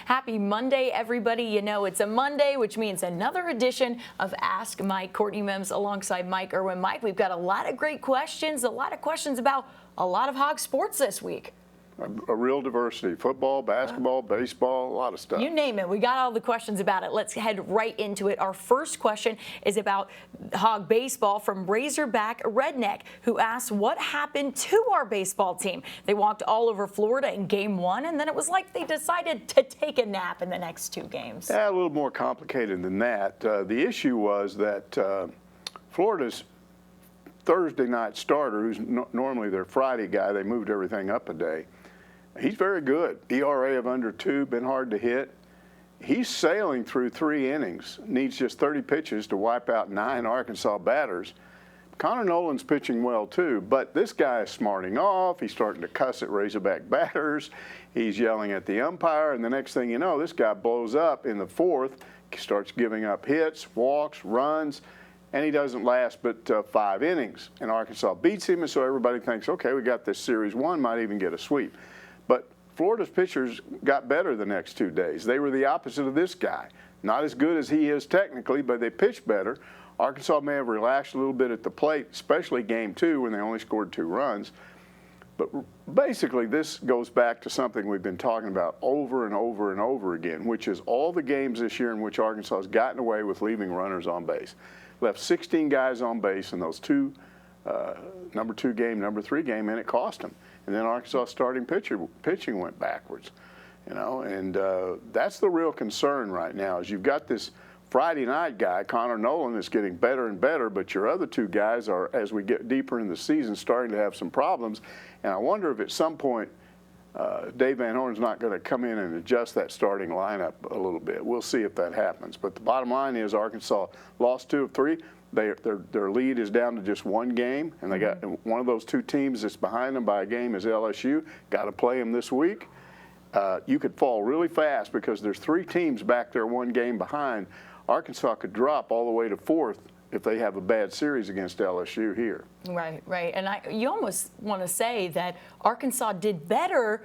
Happy Monday, everybody. You know it's a Monday, which means another edition of Ask Mike. Courtney Mims alongside Mike Irwin. Mike, we've got a lot of great questions, about a lot of Hog sports this week. A real diversity. Football, basketball, baseball, a lot of stuff. You name it. We got all the questions about it. Let's head right into it. Our first question is about Hog baseball from Razorback Redneck, who asks, what happened to our baseball team? They walked all over Florida in game one, and then it was like they decided to take a nap in the next two games. Yeah, a little more complicated than that. The issue was that Florida's Thursday night starter, who's normally their Friday guy, they moved everything up a day. He's very good. ERA of under 2, been hard to hit. He's sailing through 3 innings, needs just 30 pitches to wipe out 9 Arkansas batters. Connor Nolan's pitching well too, but this guy is smarting off. He's starting to cuss at Razorback batters. He's yelling at the umpire, and the next thing you know, this guy blows up in the 4th, starts giving up hits, walks, runs, and he doesn't last but 5 innings. And Arkansas beats him, and so everybody thinks, okay, we got this series won, might even get a sweep. But Florida's pitchers got better the next 2 days. They were the opposite of this guy. Not as good as he is technically, but they pitched better. Arkansas may have relaxed a little bit at the plate, especially game 2 when they only scored 2 runs. But basically, this goes back to something we've been talking about over and over and over again, which is all the games this year in which Arkansas has gotten away with leaving runners on base. Left 16 guys on base in those number 2 game, number 3 game, and it cost them. And then Arkansas starting pitching went backwards, you know, and that's the real concern right now is you've got this Friday night guy, Connor Nolan, that's getting better and better, but your other 2 guys are, as we get deeper in the season, starting to have some problems. And I wonder if at some point Dave Van Horn's not going to come in and adjust that starting lineup a little bit. We'll see if that happens. But the bottom line is Arkansas lost 2 of 3. Their lead is down to just 1 game, and they got one of those 2 teams that's behind them by a game is LSU. Got to play them this week. You could fall really fast because there's 3 teams back there 1 game behind. Arkansas could drop all the way to 4th if they have a bad series against LSU here. Right. And you almost want to say that Arkansas did better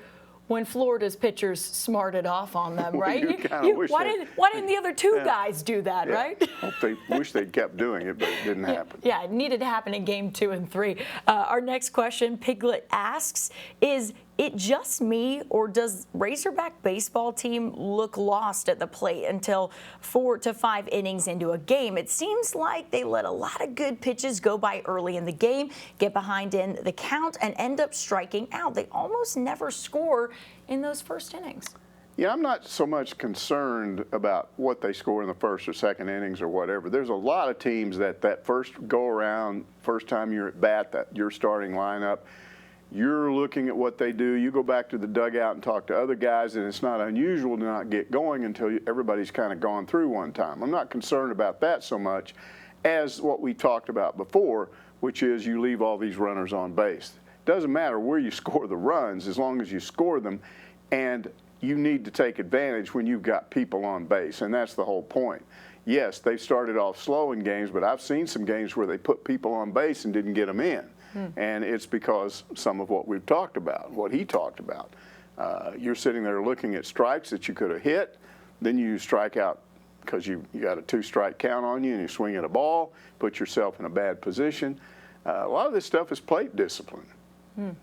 when Florida's pitchers smarted off on them, right? Why didn't the other 2 guys do that, right? They wish they'd kept doing it, but it didn't happen. Yeah, it needed to happen in game 2 and 3. Our next question, Piglet asks, is it just me, or does Razorback baseball team look lost at the plate until 4 to 5 innings into a game? It seems like they let a lot of good pitches go by early in the game, get behind in the count, and end up striking out. They almost never score in those first innings. Yeah, I'm not so much concerned about what they score in the first or second innings or whatever. There's a lot of teams that first go around, first time you're at bat, that your starting lineup, you're looking at what they do. You go back to the dugout and talk to other guys, and it's not unusual to not get going until everybody's kind of gone through one time. I'm not concerned about that so much as what we talked about before, which is you leave all these runners on base. Doesn't matter where you score the runs as long as you score them, and you need to take advantage when you've got people on base, and that's the whole point. Yes, they started off slow in games, but I've seen some games where they put people on base and didn't get them in. And it's because some of what we've talked about, what he talked about. You're sitting there looking at strikes that you could have hit, then you strike out because you got a 2-strike count on you and you swing at a ball, put yourself in a bad position. A lot of this stuff is plate discipline.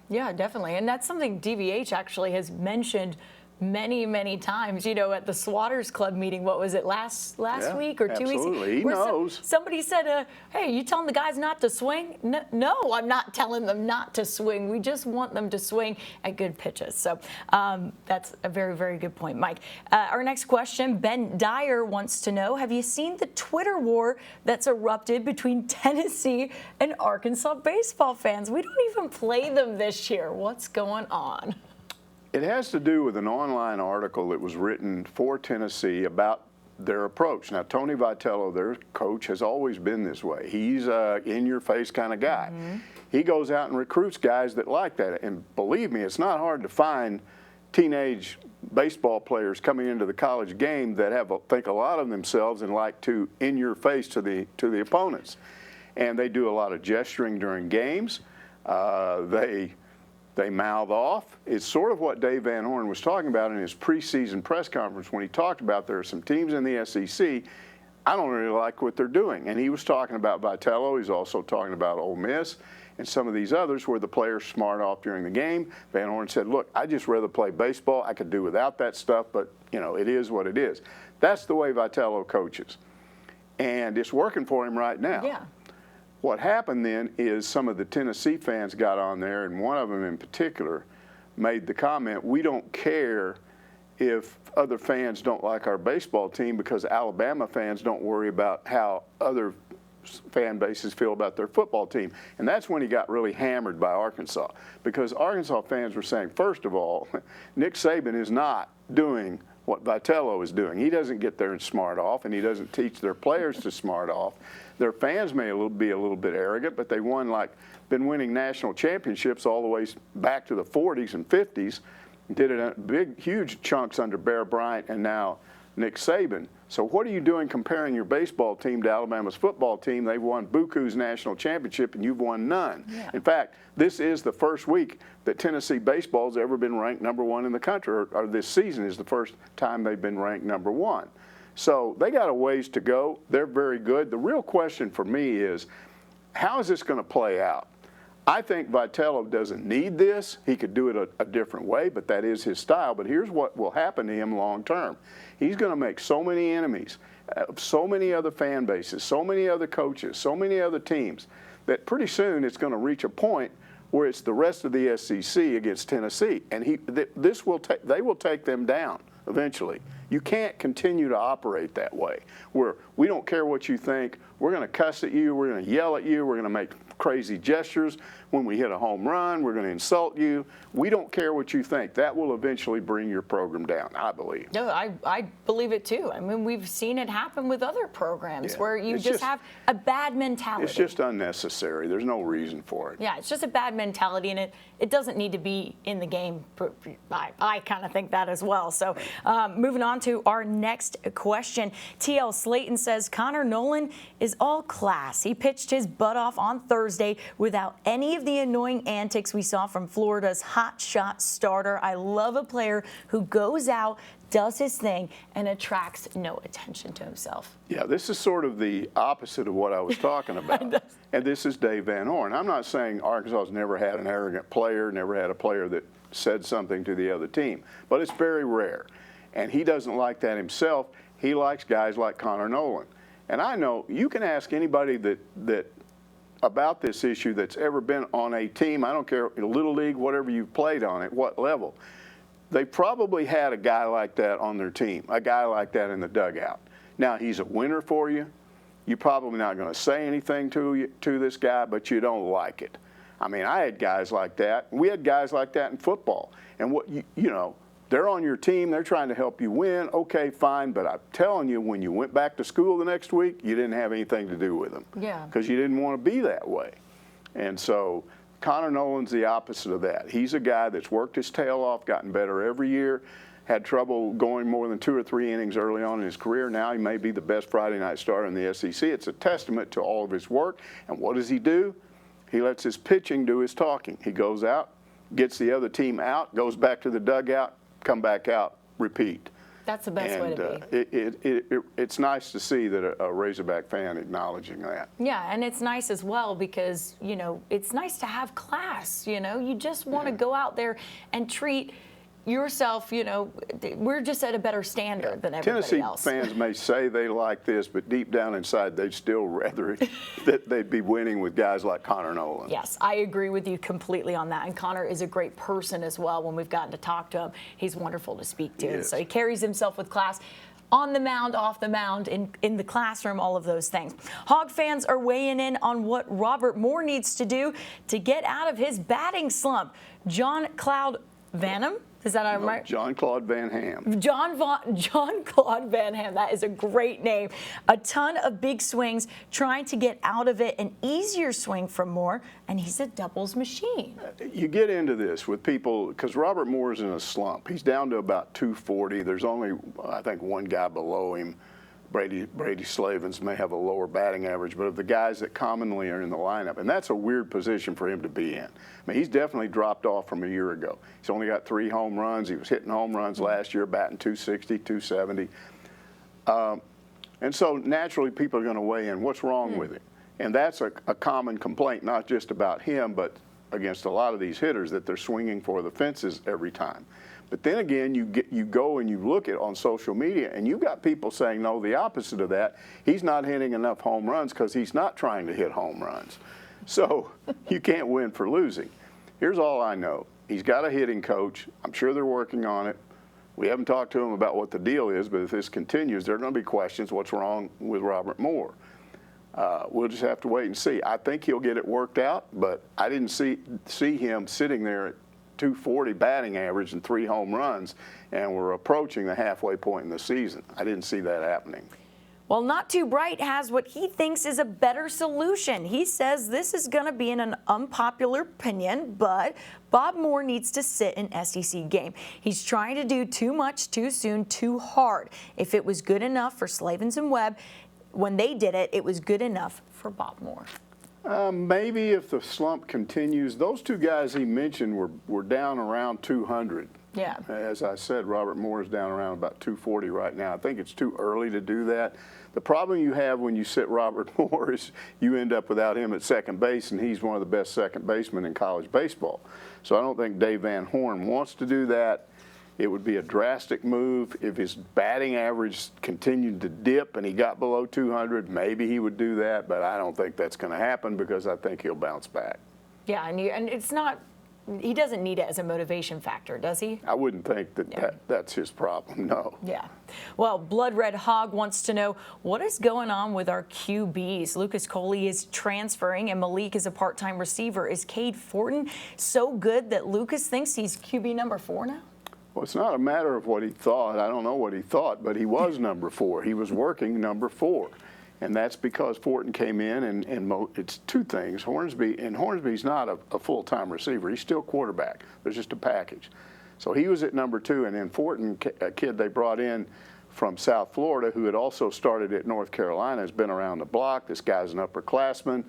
Yeah, definitely. And that's something DVH actually has mentioned many times, you know, at the Swatters Club meeting. What was it, last week or 2 weeks? Absolutely, he knows. Somebody said, hey, you telling the guys not to swing? No, I'm not telling them not to swing. We just want them to swing at good pitches. So that's a very good point, Mike. Our next question, Ben Dyer wants to know, have you seen the Twitter war that's erupted between Tennessee and Arkansas baseball fans? We don't even play them this year. What's going on? It has to do with an online article that was written for Tennessee about their approach. Now, Tony Vitello, their coach, has always been this way. He's a in-your-face kind of guy. He goes out and recruits guys that like that. And believe me, it's not hard to find teenage baseball players coming into the college game that think a lot of themselves and like to in-your-face to the opponents. And they do a lot of gesturing during games. They They mouth off. It's sort of what Dave Van Horn was talking about in his preseason press conference when he talked about there are some teams in the SEC I don't really like what they're doing. And he was talking about Vitello. He's also talking about Ole Miss and some of these others where the players smart off during the game. Van Horn said, look, I just rather play baseball. I could do without that stuff, but, you know, it is what it is. That's the way Vitello coaches. And it's working for him right now. Yeah. What happened then is some of the Tennessee fans got on there, and one of them in particular made the comment, we don't care if other fans don't like our baseball team because Alabama fans don't worry about how other fan bases feel about their football team. And that's when he got really hammered by Arkansas, because Arkansas fans were saying, first of all, Nick Saban is not doing what Vitello is doing. He doesn't get there and smart off, and he doesn't teach their players to smart off. Their fans may be a little bit arrogant, but they been winning national championships all the way back to the 40s and 50s. Did it in huge chunks under Bear Bryant and now Nick Saban. So what are you doing comparing your baseball team to Alabama's football team? They've won Buku's national championship and you've won none. Yeah. In fact, this is the first week that Tennessee baseball's ever been ranked #1 in the country, or this season is the first time they've been ranked #1. So they got a ways to go. They're very good. The real question for me is, how is this going to play out? I think Vitello doesn't need this. He could do it a different way, but that is his style. But here's what will happen to him long term. He's going to make so many enemies, so many other fan bases, so many other coaches, so many other teams, that pretty soon it's going to reach a point where it's the rest of the SEC against Tennessee. And they will take them down eventually. You can't continue to operate that way, where we don't care what you think. We're going to cuss at you. We're going to yell at you. We're going to make crazy gestures. When we hit a home run, we're going to insult you. We don't care what you think. That will eventually bring your program down, I believe. No, I believe it too. I mean, we've seen it happen with other programs where you just have a bad mentality. It's just unnecessary. There's no reason for it. Yeah, it's just a bad mentality, and it doesn't need to be in the game. I kind of think that as well. So moving on to our next question. TL Slayton says Connor Nolan is all class. He pitched his butt off on Thursday without any of the annoying antics we saw from Florida's hotshot starter. I love a player who goes out, does his thing, and attracts no attention to himself. Yeah, this is sort of the opposite of what I was talking about. And this is Dave Van Horn. I'm not saying Arkansas's never had an arrogant player, never had a player that said something to the other team, but it's very rare. And he doesn't like that himself. He likes guys like Connor Nolan. And I know you can ask anybody that about this issue that's ever been on a team, I don't care, Little League, whatever you've played on at what level, they probably had a guy like that on their team, a guy like that in the dugout. Now, he's a winner for you. You're probably not going to say anything to this guy, but you don't like it. I mean, I had guys like that. We had guys like that in football. And what you know, they're on your team. They're trying to help you win. Okay, fine. But I'm telling you, when you went back to school the next week, you didn't have anything to do with them. Yeah. Because you didn't want to be that way. And so Connor Nolan's the opposite of that. He's a guy that's worked his tail off, gotten better every year, had trouble going more than 2 or 3 innings early on in his career. Now he may be the best Friday night starter in the SEC. It's a testament to all of his work. And what does he do? He lets his pitching do his talking. He goes out, gets the other team out, goes back to the dugout, come back out, repeat. That's the best way to be. It's nice to see that a Razorback fan acknowledging that. Yeah, and it's nice as well because, you know, it's nice to have class, you know. You just want to go out there and treat yourself, you know, we're just at a better standard than everybody else. Tennessee fans may say they like this, but deep down inside, they'd still rather that they'd be winning with guys like Connor Nolan. Yes, I agree with you completely on that. And Connor is a great person as well. When we've gotten to talk to him, he's wonderful to speak to. And so he carries himself with class. On the mound, off the mound, in the classroom, all of those things. Hog fans are weighing in on what Robert Moore needs to do to get out of his batting slump. John Cloud Vanham? Is that right? John Claude Van Ham. John Claude Van Ham. That is a great name. A ton of big swings, trying to get out of it. An easier swing from Moore, and he's a doubles machine. You get into this with people because Robert Moore's in a slump. He's down to about 240. There's only, I think, one guy below him Brady Slavens may have a lower batting average, but of the guys that commonly are in the lineup, and that's a weird position for him to be in. I mean, he's definitely dropped off from a year ago. He's only got 3 home runs. He was hitting home runs last year, batting 260, 270. And so naturally people are going to weigh in, what's wrong with him? And that's a common complaint, not just about him, but against a lot of these hitters, that they're swinging for the fences every time. But then again, you go and you look at on social media, and you've got people saying, no, the opposite of that. He's not hitting enough home runs because he's not trying to hit home runs. So you can't win for losing. Here's all I know. He's got a hitting coach. I'm sure they're working on it. We haven't talked to him about what the deal is, but if this continues, there are going to be questions, what's wrong with Robert Moore? We'll just have to wait and see. I think he'll get it worked out, but I didn't see him sitting there at 240 batting average and 3 home runs, and we're approaching the halfway point in the season. I didn't see that happening. Well, Not Too Bright has what he thinks is a better solution. He says this is going to be an unpopular opinion, but Bob Moore needs to sit an SEC game. He's trying to do too much, too soon, too hard. If it was good enough for Slavens and Webb, when they did it, it was good enough for Bob Moore. Maybe if the slump continues. Those 2 guys he mentioned were down around 200. Yeah. As I said, Robert Moore is down around about 240 right now. I think it's too early to do that. The problem you have when you sit Robert Moore is you end up without him at second base, and he's one of the best second basemen in college baseball. So I don't think Dave Van Horn wants to do that. It would be a drastic move. If his batting average continued to dip and he got below 200, maybe he would do that, but I don't think that's going to happen because I think he'll bounce back. Yeah, and it's not, he doesn't need it as a motivation factor, does he? I wouldn't think that's his problem, no. Yeah. Well, Blood Red Hog wants to know, what is going on with our QBs? Lucas Coley is transferring and Malik is a part-time receiver. Is Cade Fortin so good that Lucas thinks he's QB number 4 now? Well, it's not a matter of what he thought. I don't know what he thought, but he was number 4. He was working number 4. And that's because Fortin came in, and it's 2 things. Hornsby's not a full-time receiver. He's still quarterback. There's just a package. So he was at number 2, and then Fortin, a kid they brought in from South Florida who had also started at North Carolina, has been around the block. This guy's an upperclassman.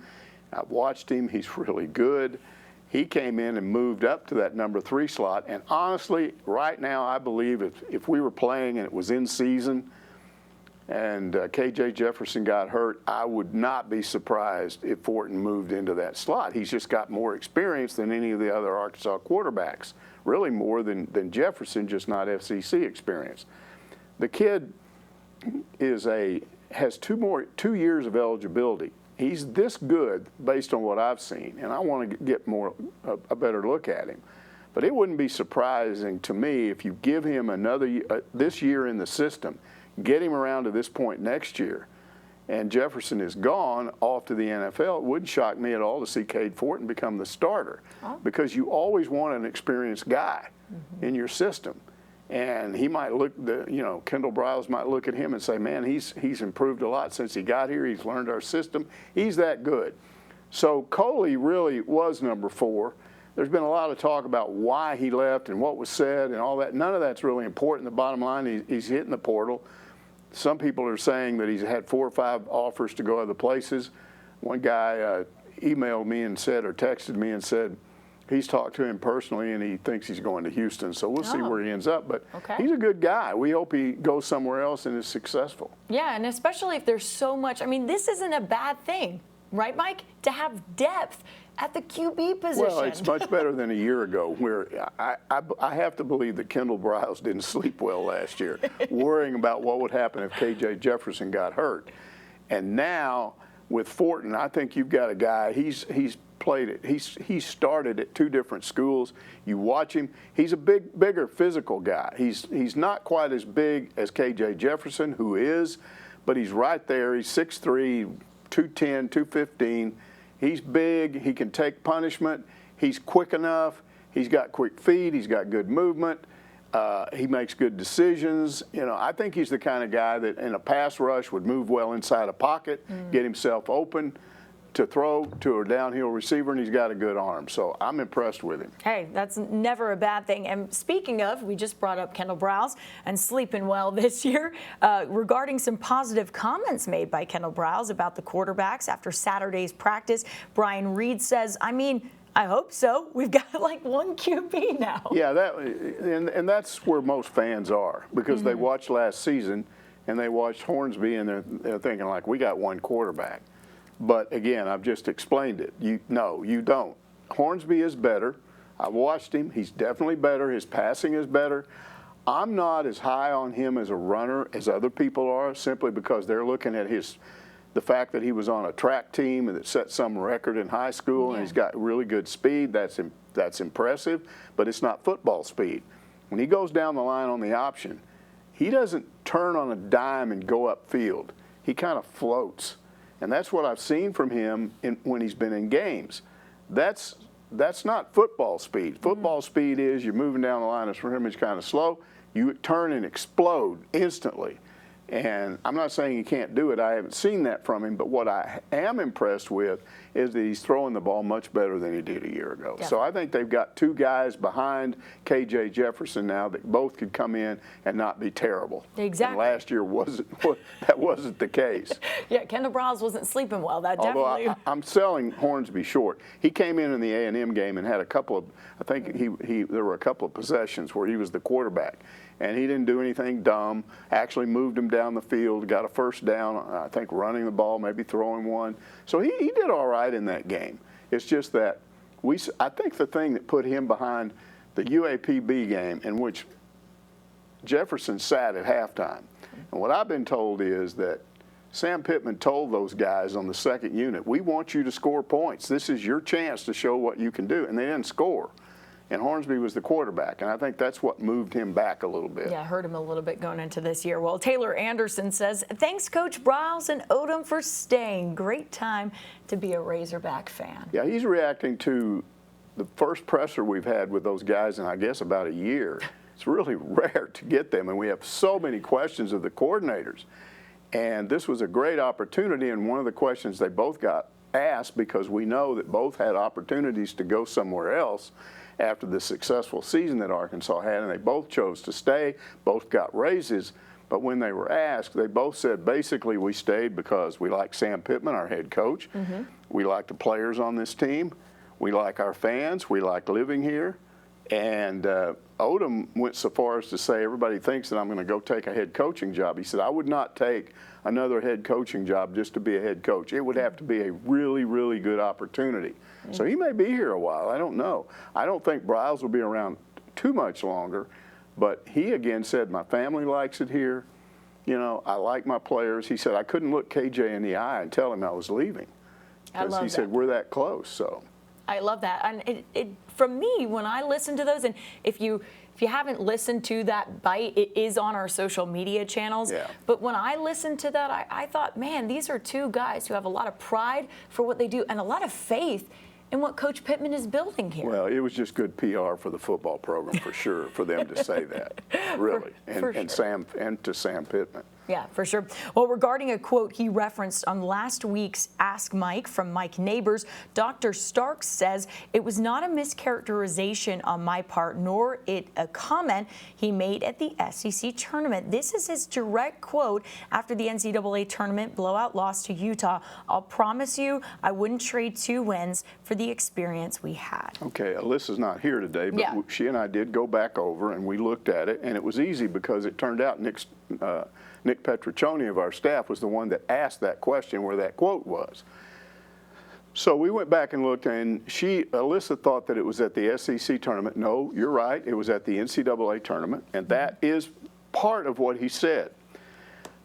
I've watched him. He's really good. He came in and moved up to that number 3 slot. And honestly, right now, I believe if we were playing and it was in season and K.J. Jefferson got hurt, I would not be surprised if Fortin moved into that slot. He's just got more experience than any of the other Arkansas quarterbacks, really more than Jefferson, just not FCC experience. The kid has 2 years of eligibility. He's this good based on what I've seen, and I want to get a better look at him. But it wouldn't be surprising to me if you give him another this year in the system, get him around to this point next year, and Jefferson is gone off to the NFL. It wouldn't shock me at all to see Cade Fortin become the starter because you always want an experienced guy in your system. And he might look, Kendall Briles might look at him and say, man, he's improved a lot since he got here. He's learned our system. He's that good. So Coley really was number 4. There's been a lot of talk about why he left and what was said and all that. None of that's really important. The bottom line, he's hitting the portal. Some people are saying that he's had 4 or 5 offers to go other places. One guy emailed me and said, or texted me and said, he's talked to him personally, and he thinks he's going to Houston. So we'll see where he ends up. But he's a good guy. We hope he goes somewhere else and is successful. Yeah, and especially if there's so much. I mean, this isn't a bad thing, right, Mike? To have depth at the QB position. Well, it's much better than a year ago, where I have to believe that Kendall Briles didn't sleep well last year, worrying about what would happen if K.J. Jefferson got hurt. And now with Fortin, I think you've got a guy. He's played it. He started at 2 different schools. You watch him. He's a bigger physical guy. He's not quite as big as K.J. Jefferson, who is, but he's right there. He's 6'3", 210, 215. He's big. He can take punishment. He's quick enough. He's got quick feet. He's got good movement. He makes good decisions. I think he's the kind of guy that in a pass rush would move well inside a pocket, get himself open. to throw to a downhill receiver, and he's got a good arm. So I'm impressed with him. Hey, that's never a bad thing. And speaking of, we just brought up Kendall Briles and sleeping well this year. Regarding some positive comments made by Kendall Briles about the quarterbacks after Saturday's practice, Brian Reed says, I hope so. We've got like one QB now. Yeah, and that's where most fans are, because they watched last season and they watched Hornsby, and they're thinking like, we got one quarterback. But again, I've just explained it. No, you don't. Hornsby is better. I watched him. He's definitely better. His passing is better. I'm not as high on him as a runner as other people are, simply because they're looking at the fact that he was on a track team and that set some record in high school, and he's got really good speed. That's impressive, but it's not football speed. When he goes down the line on the option, he doesn't turn on a dime and go upfield. He kind of floats. And that's what I've seen from him when he's been in games. That's not football speed. Football speed is you're moving down the line of scrimmage kind of slow. You turn and explode instantly. And I'm not saying he can't do it. I haven't seen that from him. But what I am impressed with is that he's throwing the ball much better than he did a year ago. Yeah. So I think they've got two guys behind K.J. Jefferson now that both could come in and not be terrible. Exactly. And last year that wasn't the case. Yeah, Kendall Briles wasn't sleeping well. That Although definitely. I'm selling Hornsby short. He came in the A&M game and had a couple of, I think there were a couple of possessions where he was the quarterback. And he didn't do anything dumb, actually moved him down the field, got a first down, I think running the ball, maybe throwing one. So he did all right in that game. It's just that I think the thing that put him behind the UAPB game, in which Jefferson sat at halftime, and what I've been told is that Sam Pittman told those guys on the second unit, we want you to score points. This is your chance to show what you can do. And they didn't score. And Hornsby was the quarterback, and I think that's what moved him back a little bit. Yeah, hurt him a little bit going into this year. Well, Taylor Anderson says, thanks, Coach Briles and Odom, for staying. Great time to be a Razorback fan. Yeah, he's reacting to the first presser we've had with those guys in, I guess, about a year. It's really rare to get them, and we have so many questions of the coordinators. And this was a great opportunity, and one of the questions they both got asked, because we know that both had opportunities to go somewhere else after the successful season that Arkansas had, and they both chose to stay, both got raises. But when they were asked, they both said, basically, we stayed because we like Sam Pittman, our head coach. We like the players on this team. We like our fans. We like living here. And Odom went so far as to say, everybody thinks that I'm going to go take a head coaching job. He said, I would not take another head coaching job just to be a head coach. It would have to be a really, really good opportunity. So he may be here a while. I don't know. I don't think Briles will be around too much longer. But he, again, said, my family likes it here. You know, I like my players. He said, I couldn't look KJ in the eye and tell him I was leaving. Because he said, we're that close. So I love that. And from me, when I listen to those, and if you haven't listened to that bite, it is on our social media channels. Yeah. But when I listened to that, I thought, man, these are two guys who have a lot of pride for what they do and a lot of faith in what Coach Pittman is building here. Well, it was just good PR for the football program, for sure, for them to say that, really, and to Sam Pittman. Yeah, for sure. Well, regarding a quote he referenced on last week's Ask Mike from Mike Neighbors, Dr. Starks says, it was not a mischaracterization on my part, nor it a comment he made at the SEC tournament. This is his direct quote after the NCAA tournament blowout loss to Utah. I'll promise you I wouldn't trade 2 wins for the experience we had. Okay, Alyssa's not here today, but she and I did go back over and we looked at it, and it was easy because it turned out Nick Petriccioni of our staff was the one that asked that question where that quote was. So we went back and looked, and Alyssa thought that it was at the SEC tournament. No, you're right. It was at the NCAA tournament, and that is part of what he said.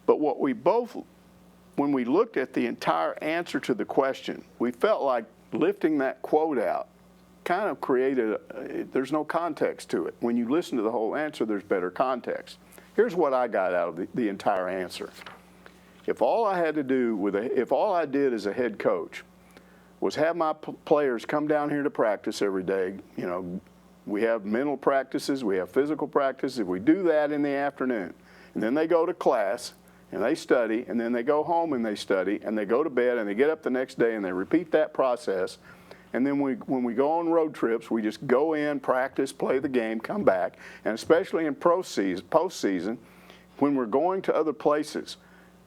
But what we both, when we looked at the entire answer to the question, we felt like lifting that quote out kind of created, there's no context to it. When you listen to the whole answer, there's better context. Here's what I got out of the entire answer. If all I had to do if all I did as a head coach was have my players come down here to practice every day, you know, we have mental practices, we have physical practices. If we do that in the afternoon, and then they go to class, and they study, and then they go home and they study, and they go to bed, and they get up the next day, and they repeat that process. And then when we go on road trips, we just go in, practice, play the game, come back. And especially in postseason, when we're going to other places,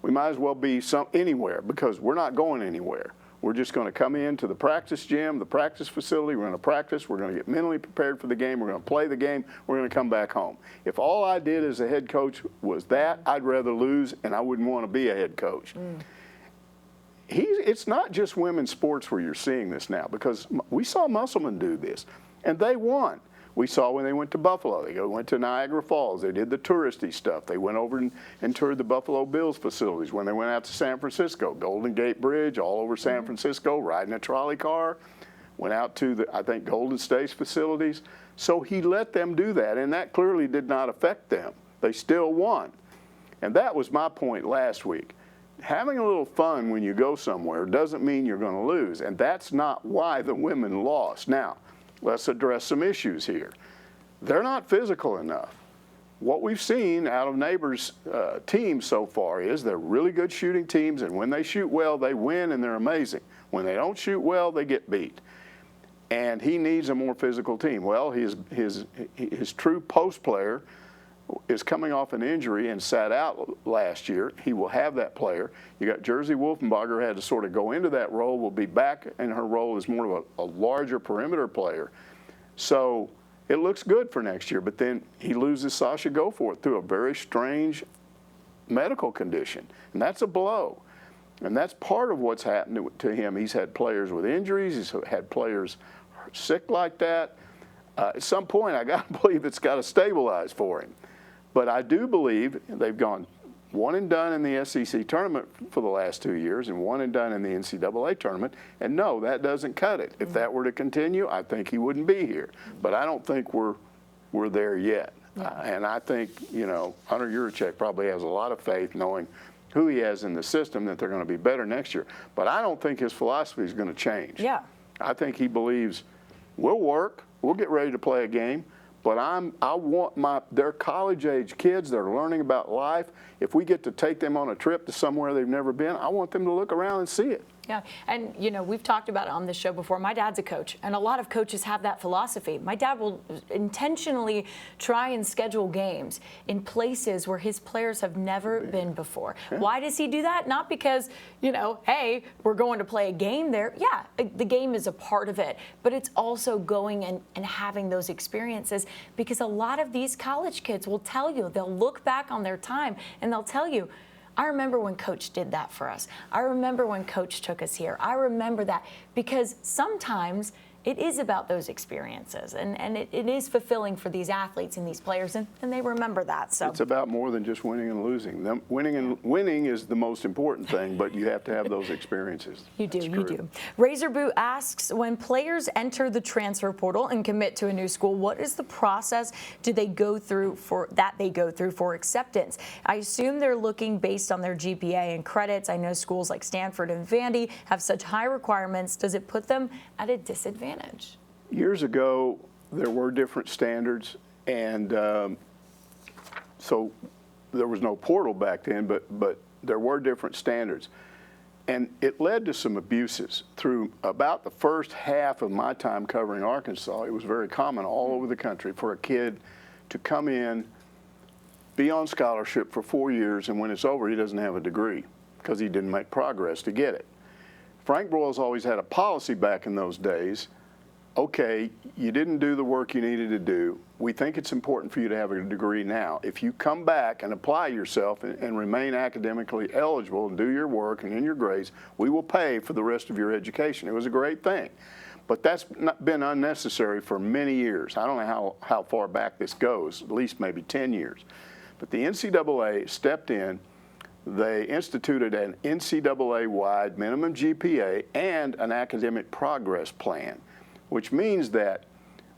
we might as well be anywhere, because we're not going anywhere. We're just going to come into the practice gym, the practice facility. We're going to practice. We're going to get mentally prepared for the game. We're going to play the game. We're going to come back home. If all I did as a head coach was that, I'd rather lose, and I wouldn't want to be a head coach. It's not just women's sports where you're seeing this now, because we saw Musselman do this, and they won. We saw when they went to Buffalo. They went to Niagara Falls. They did the touristy stuff. They went over and toured the Buffalo Bills facilities. When they went out to San Francisco, Golden Gate Bridge, all over San Francisco, riding a trolley car. Went out to I think, Golden State's facilities. So he let them do that, and that clearly did not affect them. They still won. And that was my point last week. Having a little fun when you go somewhere doesn't mean you're going to lose, and that's not why the women lost. Now, let's address some issues here. They're not physical enough. What we've seen out of Neighbors' teams so far is they're really good shooting teams, and when they shoot well, they win, and they're amazing. When they don't shoot well, they get beat. And he needs a more physical team. Well, his true post player is coming off an injury and sat out last year. He will have that player. You got Jersey Wolfenbarger, had to sort of go into that role, will be back in her role as more of a larger perimeter player. So it looks good for next year, but then he loses Sasha Goforth through a very strange medical condition, and that's a blow. And that's part of what's happened to him. He's had players with injuries. He's had players sick like that. At some point, I got to believe it's got to stabilize for him. But I do believe they've gone one and done in the SEC tournament for the last 2 years and one and done in the NCAA tournament. And no, that doesn't cut it. If that were to continue, I think he wouldn't be here. But I don't think we're there yet. And I think, Hunter Yurachek probably has a lot of faith, knowing who he has in the system, that they're going to be better next year. But I don't think his philosophy is going to change. Yeah. I think he believes we'll work, we'll get ready to play a game, but I want they're college-age kids. They're learning about life. If we get to take them on a trip to somewhere they've never been, I want them to look around and see it. Yeah, and we've talked about it on this show before. My dad's a coach, and a lot of coaches have that philosophy. My dad will intentionally try and schedule games in places where his players have never been before. Yeah. Why does he do that? Not because, hey, we're going to play a game there. Yeah, the game is a part of it, but it's also going and having those experiences, because a lot of these college kids will tell you, they'll look back on their time and they'll tell you, I remember when Coach did that for us. I remember when Coach took us here. I remember that, because sometimes it is about those experiences, and it is fulfilling for these athletes and these players, and they remember that. So it's about more than just winning and losing. Winning is the most important thing, but you have to have those experiences. You do. Razor Boot asks, when players enter the transfer portal and commit to a new school, what is the process they go through for acceptance? I assume they're looking based on their GPA and credits. I know schools like Stanford and Vandy have such high requirements. Does it put them at a disadvantage? Years ago, there were different standards, and so there was no portal back then, but there were different standards. And it led to some abuses. Through about the first half of my time covering Arkansas, it was very common all over the country for a kid to come in, be on scholarship for 4 years, and when it's over, he doesn't have a degree because he didn't make progress to get it. Frank Broyles always had a policy back in those days. Okay, you didn't do the work you needed to do. We think it's important for you to have a degree now. If you come back and apply yourself and remain academically eligible and do your work and in your grades, we will pay for the rest of your education. It was a great thing. But that's been unnecessary for many years. I don't know how far back this goes, at least maybe 10 years. But the NCAA stepped in. They instituted an NCAA-wide minimum GPA and an academic progress plan, which means that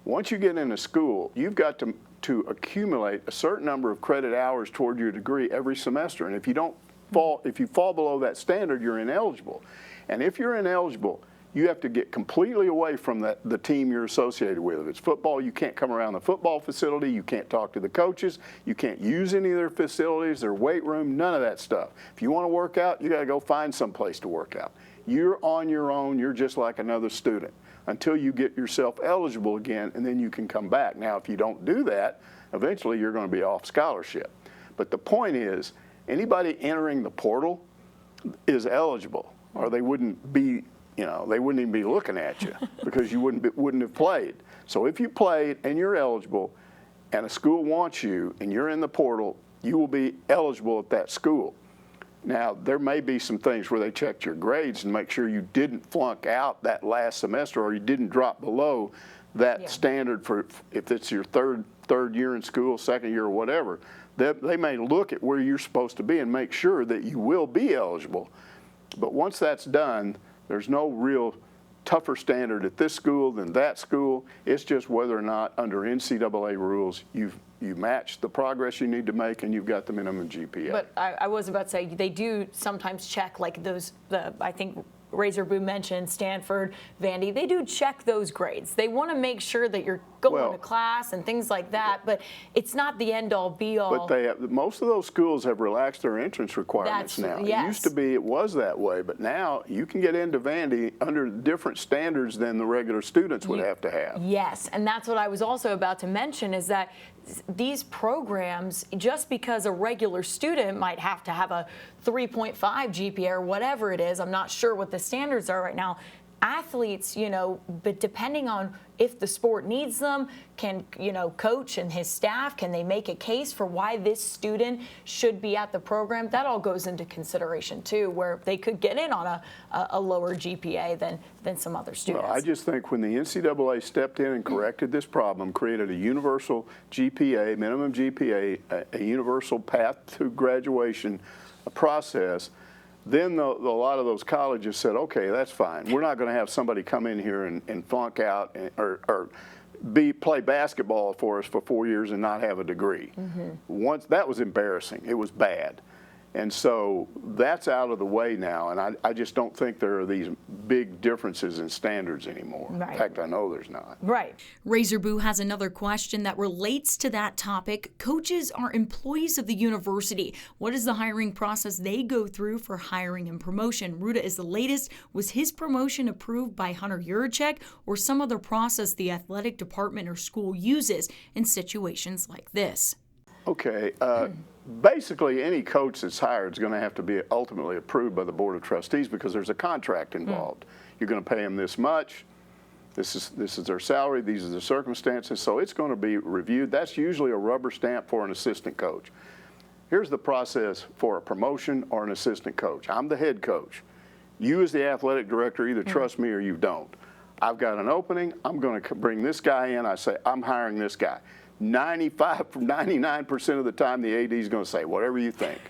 once you get into school, you've got to accumulate a certain number of credit hours toward your degree every semester. And if you fall below that standard, you're ineligible. And if you're ineligible, you have to get completely away from the team you're associated with. If it's football, you can't come around the football facility. You can't talk to the coaches. You can't use any of their facilities, their weight room, none of that stuff. If you want to work out, you got to go find some place to work out. You're on your own. You're just like another student until you get yourself eligible again, and then you can come back. Now, if you don't do that, eventually you're going to be off scholarship. But the point is, anybody entering the portal is eligible, or they wouldn't be, they wouldn't even be looking at you because you wouldn't have played. So if you played and you're eligible and a school wants you and you're in the portal, you will be eligible at that school. Now, there may be some things where they checked your grades and make sure you didn't flunk out that last semester or you didn't drop below that standard for if it's your third year in school, second year, or whatever. They may look at where you're supposed to be and make sure that you will be eligible. But once that's done, there's no real tougher standard at this school than that school. It's just whether or not under NCAA rules you match the progress you need to make and you've got the minimum GPA. But I was about to say, they do sometimes check like I think Razor Boo mentioned Stanford, Vandy, they do check those grades. They want to make sure that you're going to class and things like that, but it's not the end-all, be-all. But most of those schools have relaxed their entrance requirements now. Yes. It used to be it was that way, but now you can get into Vandy under different standards than the regular students would have to have. Yes, and that's what I was also about to mention is that these programs, just because a regular student might have to have a 3.5 GPA or whatever it is, I'm not sure what the standards are right now, athletes, but depending on if the sport needs them, can, coach and his staff, can they make a case for why this student should be at the program? That all goes into consideration too, where they could get in on a lower GPA than some other students. Well, I just think when the NCAA stepped in and corrected this problem, created a universal GPA, minimum GPA, a universal path to graduation process, then a lot of those colleges said, okay, that's fine. We're not going to have somebody come in here and flunk out or play basketball for us for 4 years and not have a degree. Once that was embarrassing. It was bad. And so that's out of the way now, and I just don't think there are these big differences in standards anymore. Right. In fact, I know there's not. Right. Razor Boo has another question that relates to that topic. Coaches are employees of the university. What is the hiring process they go through for hiring and promotion? Ruda is the latest. Was his promotion approved by Hunter Yurachek or some other process the athletic department or school uses in situations like this? Okay. Basically, any coach that's hired is going to have to be ultimately approved by the Board of Trustees because there's a contract involved. You're going to pay them this much. This is their salary. These are the circumstances. So it's going to be reviewed. That's usually a rubber stamp for an assistant coach. Here's the process for a promotion or an assistant coach. I'm the head coach. You as the athletic director either trust me or you don't. I've got an opening. I'm going to bring this guy in. I say, I'm hiring this guy. 99% of the time, the AD is going to say, whatever you think.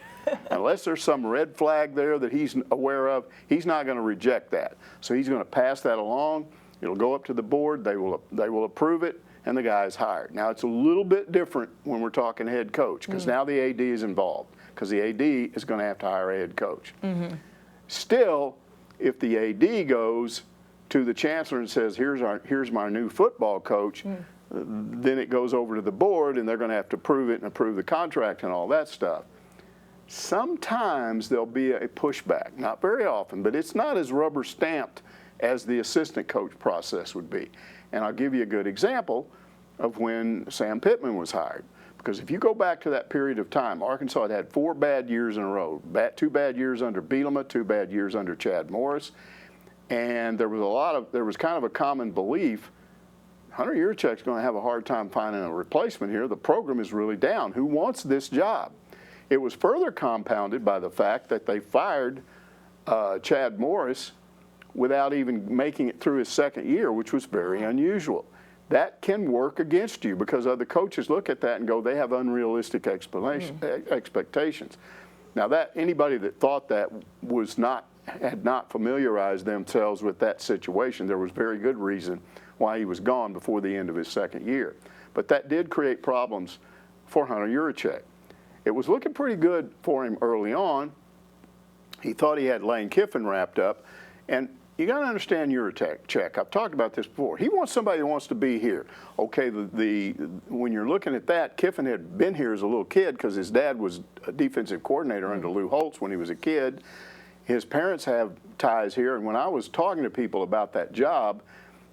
Unless there's some red flag there that he's aware of, he's not going to reject that. So he's going to pass that along. It'll go up to the board. They will approve it, and the guy is hired. Now, it's a little bit different when we're talking head coach because now the AD is involved because the AD is going to have to hire a head coach. Still, if the AD goes to the chancellor and says, here's my new football coach, then it goes over to the board, and they're going to have to approve it and approve the contract and all that stuff. Sometimes there'll be a pushback, not very often, but it's not as rubber stamped as the assistant coach process would be. And I'll give you a good example of when Sam Pittman was hired. Because if you go back to that period of time, Arkansas had 4 bad years in a row. 2 bad years under Bielema, 2 bad years under Chad Morris. And there was kind of a common belief Hunter Yurachek's going to have a hard time finding a replacement here. The program is really down. Who wants this job? It was further compounded by the fact that they fired Chad Morris without even making it through his second year, which was very unusual. That can work against you because other coaches look at that and go, they have unrealistic expectations. Now, anybody that thought that had not familiarized themselves with that situation, there was very good reason why he was gone before the end of his second year. But that did create problems for Hunter Yurachek. It was looking pretty good for him early on. He thought he had Lane Kiffin wrapped up. And you got to understand Yurachek. I've talked about this before. He wants somebody that wants to be here. Okay, when you're looking at that, Kiffin had been here as a little kid because his dad was a defensive coordinator under Lou Holtz when he was a kid. His parents have ties here, and when I was talking to people about that job,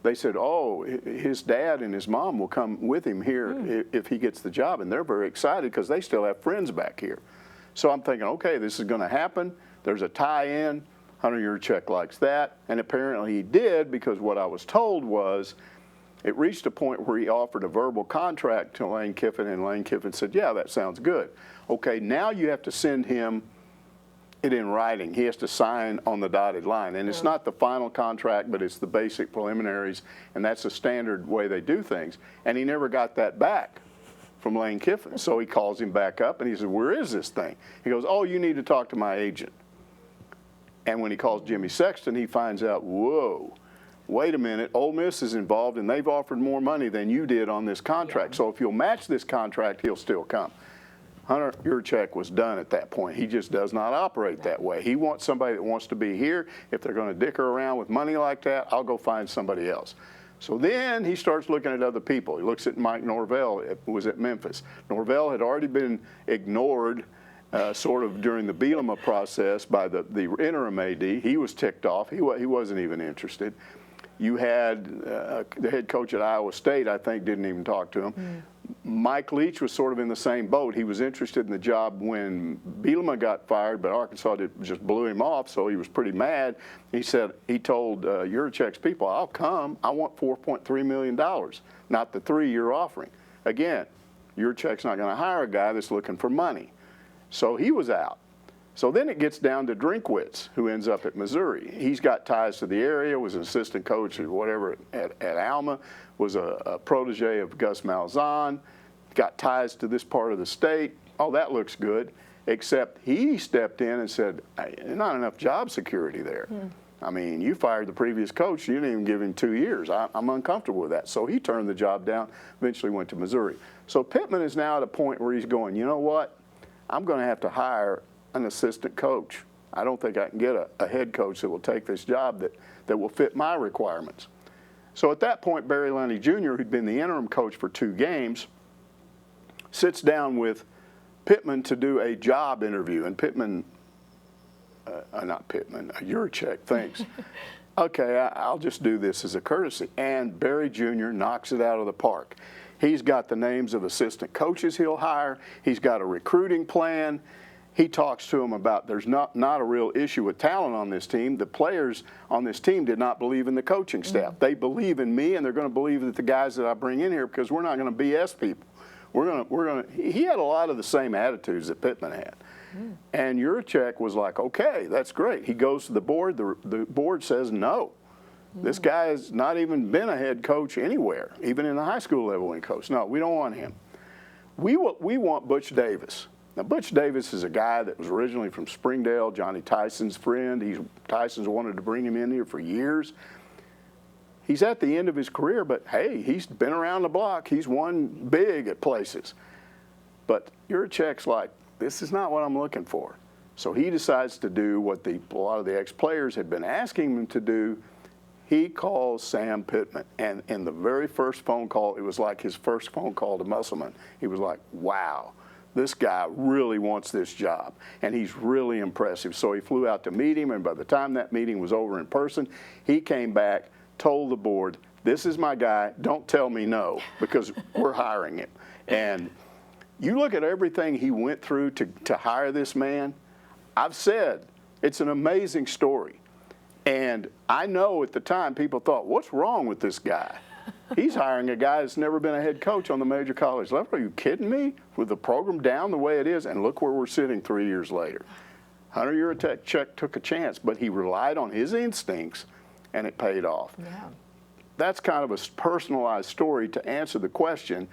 they said, oh, his dad and his mom will come with him here if he gets the job, and they're very excited because they still have friends back here. So I'm thinking, okay, this is going to happen. There's a tie-in. Hunter Yurachek likes that, and apparently he did, because what I was told was it reached a point where he offered a verbal contract to Lane Kiffin, and Lane Kiffin said, yeah, that sounds good. Okay, now you have to send him it in writing. He has to sign on the dotted line, and it's not the final contract, but it's the basic preliminaries, and that's the standard way they do things, and he never got that back from Lane Kiffin. So he calls him back up, and he says, where is this thing? He goes, oh, you need to talk to my agent. And when he calls Jimmy Sexton, he finds out, whoa, wait a minute, Ole Miss is involved, and they've offered more money than you did on this contract. So if you'll match this contract, he'll still come. Hunter Yurachek was done at that point. He just does not operate that way. He wants somebody that wants to be here. If they're going to dicker around with money like that, I'll go find somebody else. So then he starts looking at other people. He looks at Mike Norvell, who was at Memphis. Norvell had already been ignored sort of during the Bielema process by the interim AD. He was ticked off. He wasn't even interested. You had the head coach at Iowa State, I think, didn't even talk to him. Mike Leach was sort of in the same boat. He was interested in the job when Bielema got fired, but Arkansas just blew him off, so he was pretty mad. He said, he told Yurachek's people, I'll come. I want $4.3 million, not the $3 million you're offering. Again, Yurachek's not going to hire a guy that's looking for money. So he was out. So then it gets down to Drinkwitz, who ends up at Missouri. He's got ties to the area, was an assistant coach or whatever at Alma, was a protege of Gus Malzahn, got ties to this part of the state. Oh, that looks good, except he stepped in and said, hey, there's not enough job security there. I mean, you fired the previous coach, you didn't even give him 2 years. I'm uncomfortable with that. So he turned the job down, eventually went to Missouri. So Pittman is now at a point where he's going, you know what? I'm going to have to hire an assistant coach. I don't think I can get a head coach that will take this job that will fit my requirements. So at that point, Barry Lundy Jr., who'd been the interim coach for 2 games, sits down with Pittman to do a job interview. And Pittman, Yurachek thinks, okay, I'll just do this as a courtesy. And Barry Jr. knocks it out of the park. He's got the names of assistant coaches he'll hire. He's got a recruiting plan. He talks to him about there's not a real issue with talent on this team. The players on this team did not believe in the coaching staff. They believe in me, and they're going to believe that the guys that I bring in here, because we're not going to BS people. He had a lot of the same attitudes that Pittman had. And Yurachek was like, okay, that's great. He goes to the board. The board says no. This guy has not even been a head coach anywhere, even in the high school level when he coached. No, we don't want him. We want Butch Davis. Now, Butch Davis is a guy that was originally from Springdale, Johnny Tyson's friend. Tyson's wanted to bring him in here for years. He's at the end of his career, but hey, he's been around the block. He's won big at places. But Yurachek's like, this is not what I'm looking for. So he decides to do what a lot of the ex-players had been asking him to do. He calls Sam Pittman, and in the very first phone call, it was like his first phone call to Musselman. He was like, wow, this guy really wants this job, and he's really impressive. So he flew out to meet him, and by the time that meeting was over in person, he came back, told the board, this is my guy, don't tell me no, because we're hiring him. And you look at everything he went through to hire this man, I've said it's an amazing story. And I know at the time people thought, what's wrong with this guy? He's hiring a guy that's never been a head coach on the major college level. Are you kidding me? With the program down the way it is, and look where we're sitting 3 years later. Hunter Yurachek took a chance, but he relied on his instincts, and it paid off. Yeah. That's kind of a personalized story to answer the question.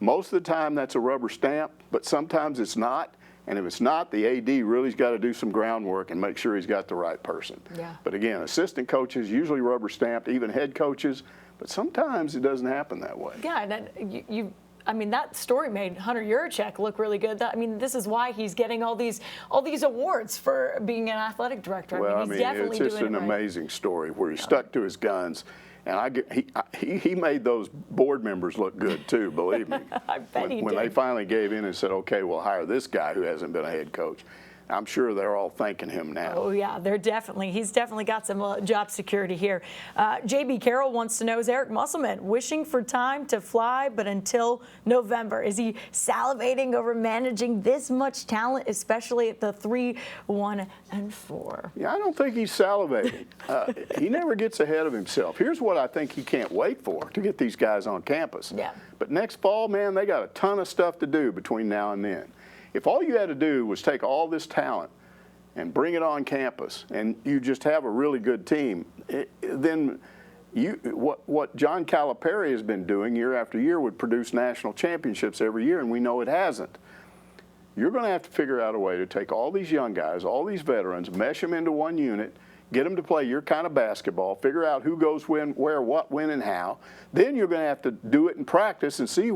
Most of the time that's a rubber stamp, but sometimes it's not. And if it's not, the AD really's got to do some groundwork and make sure he's got the right person. Yeah. But again, assistant coaches, usually rubber stamped, even head coaches, but sometimes it doesn't happen that way. Yeah, and you I mean, that story made Hunter Yurachek look really good. I mean, this is why he's getting all these awards for being an athletic director. Well, I mean, he's definitely it's just doing an it right. amazing story where he stuck to his guns. And he made those board members look good too, believe me. I bet he When did. they finally gave in and said, okay, we'll hire this guy who hasn't been a head coach, I'm sure they're all thanking him now. Oh, yeah, he's definitely got some job security here. JB Carroll wants to know, is Eric Musselman wishing for time to fly, but until November? Is he salivating over managing this much talent, especially at the 3, 1, and 4? Yeah, I don't think he's salivating. He never gets ahead of himself. Here's what I think he can't wait for, to get these guys on campus. Yeah. But next fall, man, they got a ton of stuff to do between now and then. If all you had to do was take all this talent and bring it on campus, and you just have a really good team, then what John Calipari has been doing year after year would produce national championships every year, and we know it hasn't. You're going to have to figure out a way to take all these young guys, all these veterans, mesh them into one unit, get them to play your kind of basketball, figure out who goes when, where, what, when, and how. Then you're going to have to do it in practice and see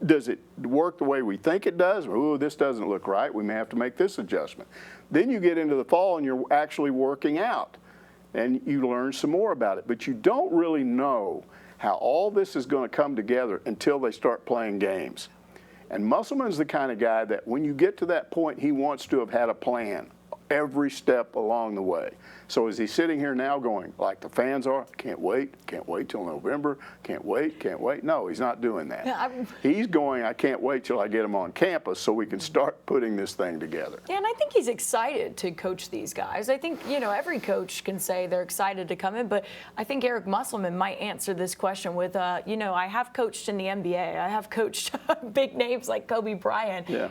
does it work the way we think it does? Ooh, this doesn't look right. We may have to make this adjustment. Then you get into the fall and you're actually working out, and you learn some more about it. But you don't really know how all this is going to come together until they start playing games. And Musselman's the kind of guy that when you get to that point, he wants to have had a plan every step along the way. So is he sitting here now going, like the fans are, can't wait till November, can't wait? No, he's not doing that. Yeah, He's going, I can't wait till I get him on campus so we can start putting this thing together. Yeah, and I think he's excited to coach these guys. I think, every coach can say they're excited to come in, but I think Eric Musselman might answer this question with, I have coached in the NBA. I have coached big names like Kobe Bryant. Yeah.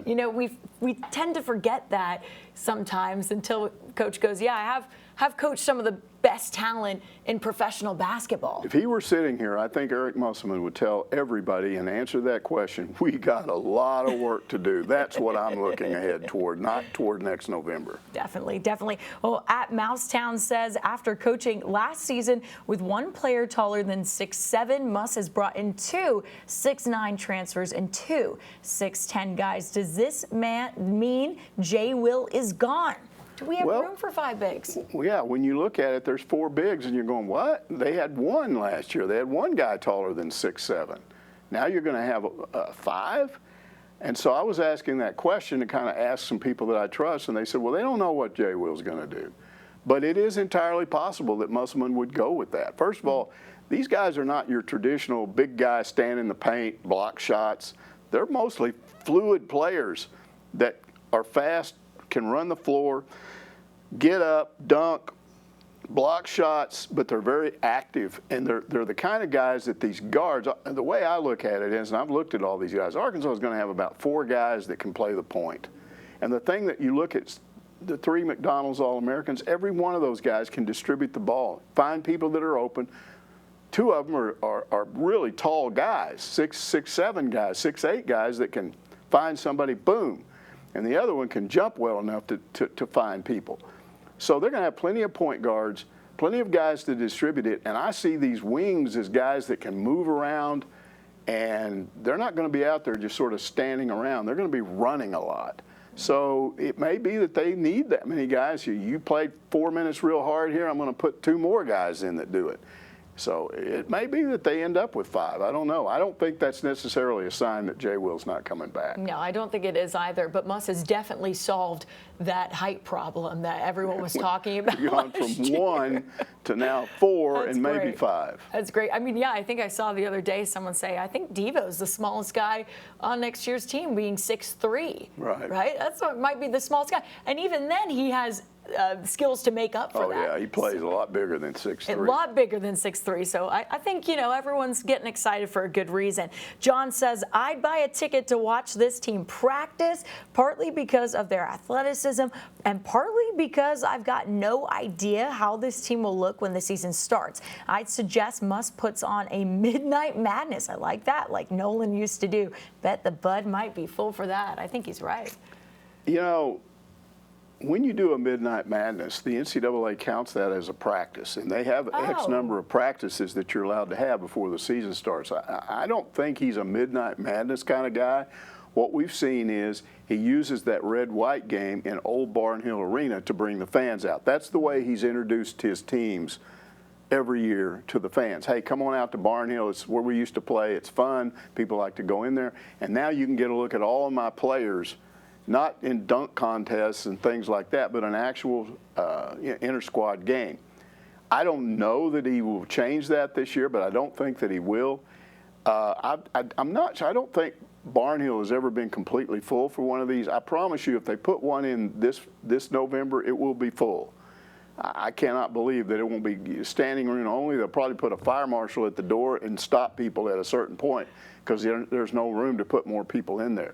We tend to forget that sometimes until coach goes, yeah, I have coached some of the best talent in professional basketball. If he were sitting here, I think Eric Musselman would tell everybody and answer that question, we got a lot of work to do. That's what I'm looking ahead toward, not toward next November. Definitely. Well, at Mousetown says, after coaching last season with one player taller than 6'7", Muss has brought in 2 6'9" transfers and 2 6'10" guys. Does this mean Jay Will is gone? Do we have room for 5 bigs? Well, yeah, when you look at it, there's 4 bigs, and you're going, what? They had 1 last year. They had 1 guy taller than 6'7". Now you're going to have 5? And so I was asking that question to kind of ask some people that I trust, and they said, well, they don't know what Jay Will's going to do. But it is entirely possible that Musselman would go with that. First of all, these guys are not your traditional big guy stand in the paint, block shots. They're mostly fluid players that are fast, can run the floor, get up, dunk, block shots, but they're very active, and they're the kind of guys that these guards, the way I look at it is, and I've looked at all these guys, Arkansas is going to have about 4 guys that can play the point. And the thing that you look at, the 3 McDonald's All-Americans, every one of those guys can distribute the ball, find people that are open. 2 of them are really tall guys, 6'7" guys, 6'8" guys that can find somebody, boom. And the other one can jump well enough to find people. So they're going to have plenty of point guards, plenty of guys to distribute it, and I see these wings as guys that can move around, and they're not going to be out there just sort of standing around. They're going to be running a lot. So it may be that they need that many guys. You played 4 minutes real hard here, I'm going to put 2 more guys in that do it. So it may be that they end up with 5. I don't know. I don't think that's necessarily a sign that Jay Will's not coming back. No, I don't think it is either. But Muss has definitely solved that height problem that everyone was talking about. You've gone from 1 to now 4 That's and maybe great. 5. That's great. I mean, yeah, I think I saw the other day someone say, I think Devo's the smallest guy on next year's team, being 6'3". Right? That's what might be the smallest guy. And even then, he has skills to make up for that. Oh, yeah, he plays a lot bigger than 6'3". A lot bigger than 6'3". So I think, everyone's getting excited for a good reason. John says, I'd buy a ticket to watch this team practice, partly because of their athleticism and partly because I've got no idea how this team will look when the season starts. I'd suggest Muss puts on a midnight madness. I like that, like Nolan used to do. Bet the Bud might be full for that. I think he's right. when you do a Midnight Madness, the NCAA counts that as a practice, and they have X number of practices that you're allowed to have before the season starts. I don't think he's a Midnight Madness kind of guy. What we've seen is he uses that red-white game in Old Barnhill Arena to bring the fans out. That's the way he's introduced his teams every year to the fans. Hey, come on out to Barnhill. It's where we used to play. It's fun. People like to go in there. And now you can get a look at all of my players, not in dunk contests and things like that, but an actual inter-squad game. I don't know that he will change that this year, but I don't think that he will. I'm not sure. I don't think Barnhill has ever been completely full for one of these. I promise you, if they put one in this November, it will be full. I cannot believe that it won't be standing room only. They'll probably put a fire marshal at the door and stop people at a certain point because there's no room to put more people in there.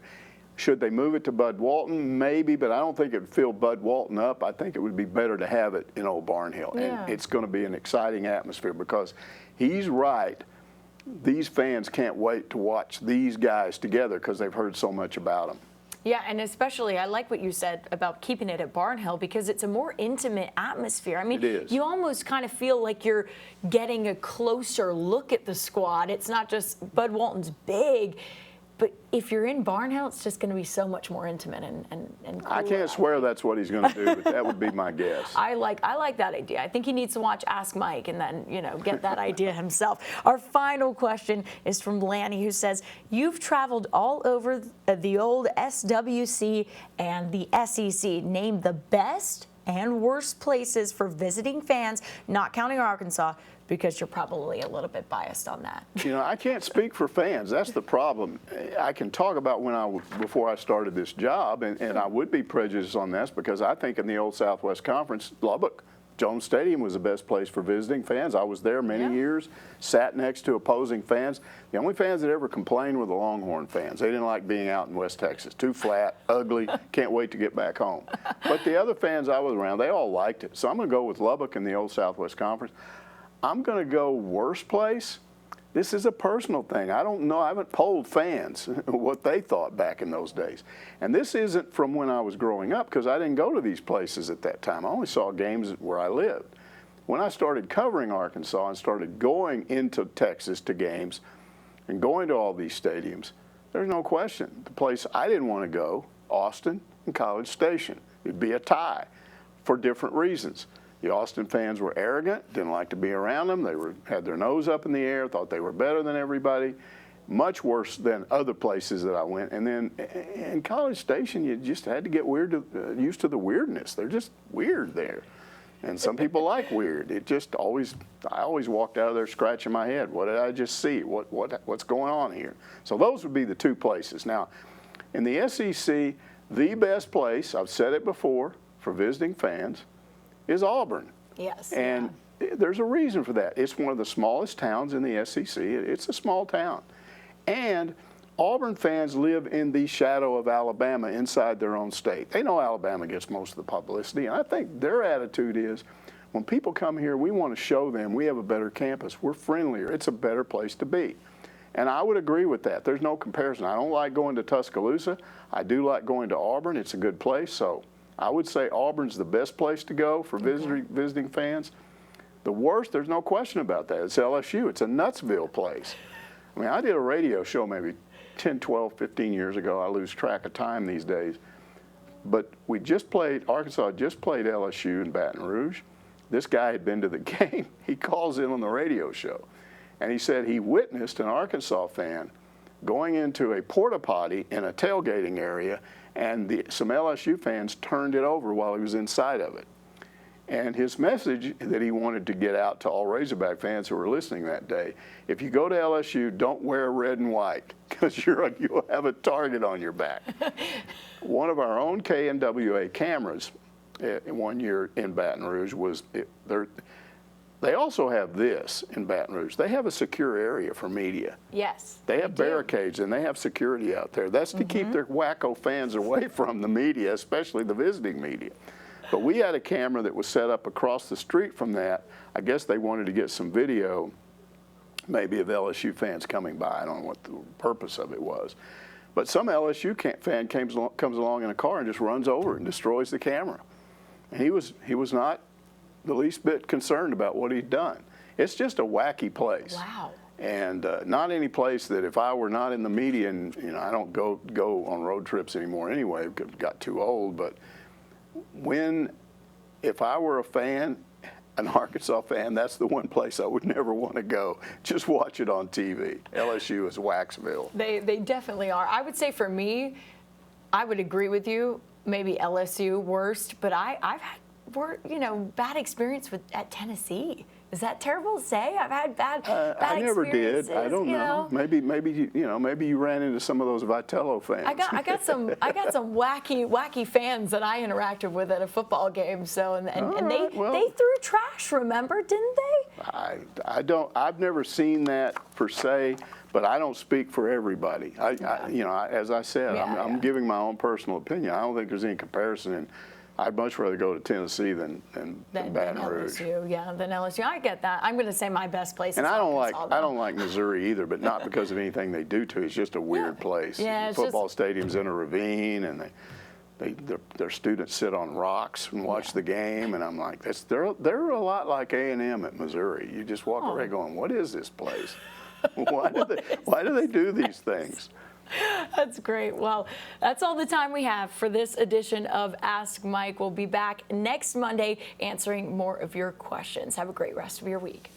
Should they move it to Bud Walton? Maybe, but I don't think it would fill Bud Walton up. I think it would be better to have it in Old Barnhill. Yeah. And it's going to be an exciting atmosphere because he's right. These fans can't wait to watch these guys together because they've heard so much about them. Yeah, and especially I like what you said about keeping it at Barnhill because it's a more intimate atmosphere. I mean, It is. You almost kind of feel like you're getting a closer look at the squad. It's not just Bud Walton's big, but if you're in Barnhill, it's just going to be so much more intimate and cool. I can't swear that's what he's going to do, but that would be my guess. I like that idea. I think he needs to watch Ask Mike and then, get that idea himself. Our final question is from Lanny, who says, you've traveled all over the old SWC and the SEC. Name the best and worst places for visiting fans, not counting Arkansas, because you're probably a little bit biased on that. I can't speak for fans. That's the problem. I can talk about before I started this job, and I would be prejudiced on this because I think in the old Southwest Conference, Lubbock, Jones Stadium was the best place for visiting fans. I was there many years, sat next to opposing fans. The only fans that ever complained were the Longhorn fans. They didn't like being out in West Texas. Too flat, ugly, can't wait to get back home. But the other fans I was around, they all liked it. So I'm going to go with Lubbock in the old Southwest Conference. I'm going to go worst place. This is a personal thing. I don't know. I haven't polled fans what they thought back in those days. And this isn't from when I was growing up because I didn't go to these places at that time. I only saw games where I lived. When I started covering Arkansas and started going into Texas to games and going to all these stadiums, there's no question. The place I didn't want to go, Austin and College Station. It'd be a tie for different reasons. The Austin fans were arrogant, didn't like to be around them. They had their nose up in the air, thought they were better than everybody. Much worse than other places that I went. And then in College Station, you just had to get used to the weirdness. They're just weird there. And some people like weird. I always walked out of there scratching my head. What did I just see? What's going on here? So those would be the two places. Now, in the SEC, the best place, I've said it before, for visiting fans, is Auburn. Yes. And there's a reason for that. It's one of the smallest towns in the SEC. It's a small town. And Auburn fans live in the shadow of Alabama inside their own state. They know Alabama gets most of the publicity. And I think their attitude is when people come here, we want to show them we have a better campus. We're friendlier. It's a better place to be. And I would agree with that. There's no comparison. I don't like going to Tuscaloosa. I do like going to Auburn. It's a good place. So I would say Auburn's the best place to go for visiting fans. The worst, there's no question about that. It's LSU. It's a Nutsville place. I mean, I did a radio show maybe 10, 12, 15 years ago. I lose track of time these days. But Arkansas just played LSU in Baton Rouge. This guy had been to the game. He calls in on the radio show. And he said he witnessed an Arkansas fan going into a porta potty in a tailgating area, and some LSU fans turned it over while he was inside of it. And his message that he wanted to get out to all Razorback fans who were listening that day, if you go to LSU, don't wear red and white because you'll have a target on your back. One of our own KNWA cameras one year in Baton Rouge they also have this in Baton Rouge. They have a secure area for media. Yes. They have barricades and they have security out there. That's to keep their wacko fans away from the media, especially the visiting media. But we had a camera that was set up across the street from that. I guess they wanted to get some video, maybe of LSU fans coming by. I don't know what the purpose of it was. But some LSU fan comes along in a car and just runs over and destroys the camera. And he was not the least bit concerned about what he'd done. It's just a wacky place. Wow. And not any place that if I were not in the media, and I don't go on road trips anymore anyway, got too old, but if I were a fan, an Arkansas fan, that's the one place I would never want to go. Just watch it on TV. LSU is Waxville. They definitely are. I would say for me, I would agree with you. Maybe LSU worst, but I've had bad experience at Tennessee. Is that terrible to say? I've had bad I never did. I don't know. know. Maybe you ran into some of those Vitello fans. I got some wacky fans that I interacted with at a football game. So and they threw trash. Remember, didn't they? I've never seen that per se, but I don't speak for everybody. As I said, I'm giving my own personal opinion. I don't think there's any comparison. And I'd much rather go to Tennessee than Baton Rouge. LSU, than LSU. I get that. I'm going to say my best place. And is I Arkansas, don't like Missouri either, but not because of anything they do to it. It's just a weird place. Yeah, the football stadium's in a ravine, and their students sit on rocks and watch the game, and I'm like, they're a lot like A&M at Missouri. You just walk around going, what is this place? Why do they do these things? That's great. Well, that's all the time we have for this edition of Ask Mike. We'll be back next Monday answering more of your questions. Have a great rest of your week.